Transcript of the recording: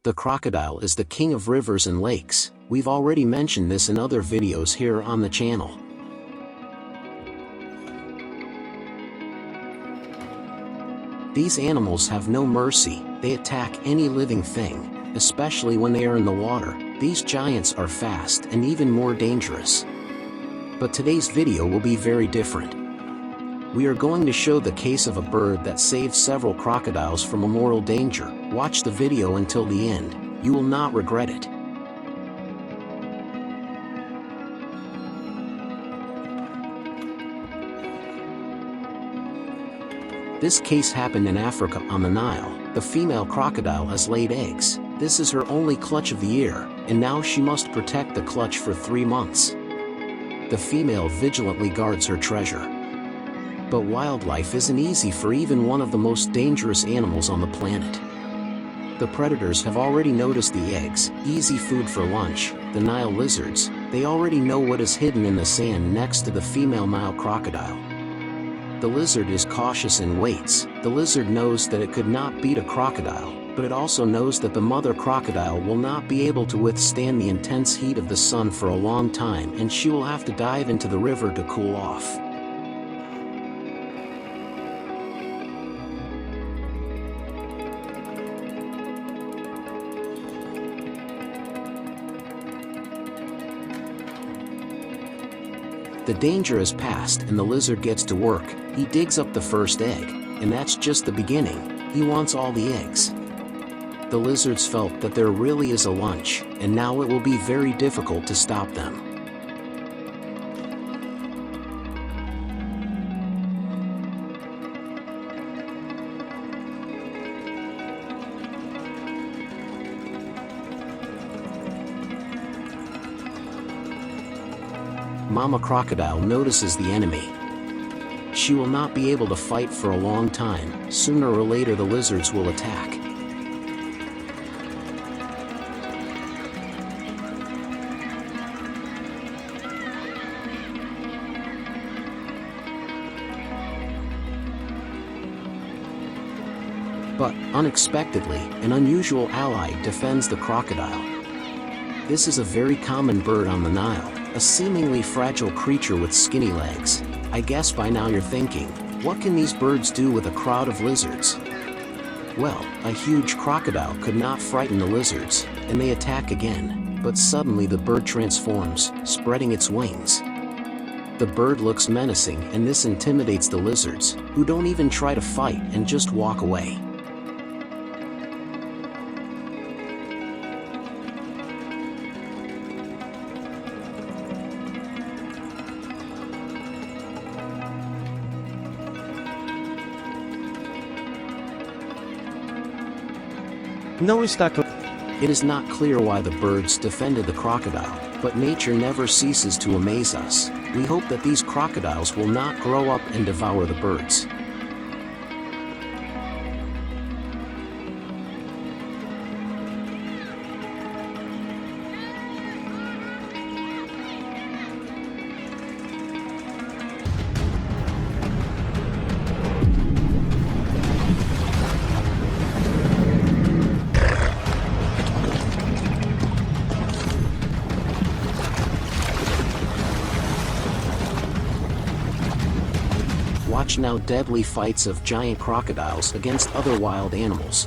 The crocodile is the king of rivers and lakes. We've already mentioned this in other videos here on the channel. These animals have no mercy. They attack any living thing, especially when they are in the water. These giants are fast and even more dangerous. But today's video will be very different. We are going to show the case of a bird that saved several crocodiles from mortal danger. Watch the video until the end. You will not regret it. This case happened in Africa on the Nile. The female crocodile has laid eggs. This is her only clutch of the year, and now she must protect the clutch for 3 months. The female vigilantly guards her treasure. But wildlife isn't easy for even one of the most dangerous animals on the planet. The predators have already noticed the eggs, easy food for lunch. The Nile lizards, they already know what is hidden in the sand next to the female Nile crocodile. The lizard is cautious and waits. The lizard knows that it could not beat a crocodile, but it also knows that the mother crocodile will not be able to withstand the intense heat of the sun for a long time, and she will have to dive into the river to cool off. The danger is past and the lizard gets to work. He digs up the first egg, and that's just the beginning. He wants all the eggs. The lizards felt that there really is a lunch, and now it will be very difficult to stop them. Mama crocodile notices the enemy. She will not be able to fight for a long time. Sooner or later the lizards will attack. But, unexpectedly, an unusual ally defends the crocodile. This is a very common bird on the Nile. A seemingly fragile creature with skinny legs. I guess by now you're thinking, what can these birds do with a crowd of lizards? Well, a huge crocodile could not frighten the lizards, and they attack again. But suddenly the bird transforms, spreading its wings. The bird looks menacing, and this intimidates the lizards, who don't even try to fight and just walk away. It is not clear why the birds defended the crocodile, but nature never ceases to amaze us. We hope that these crocodiles will not grow up and devour the birds. Watch now deadly fights of giant crocodiles against other wild animals.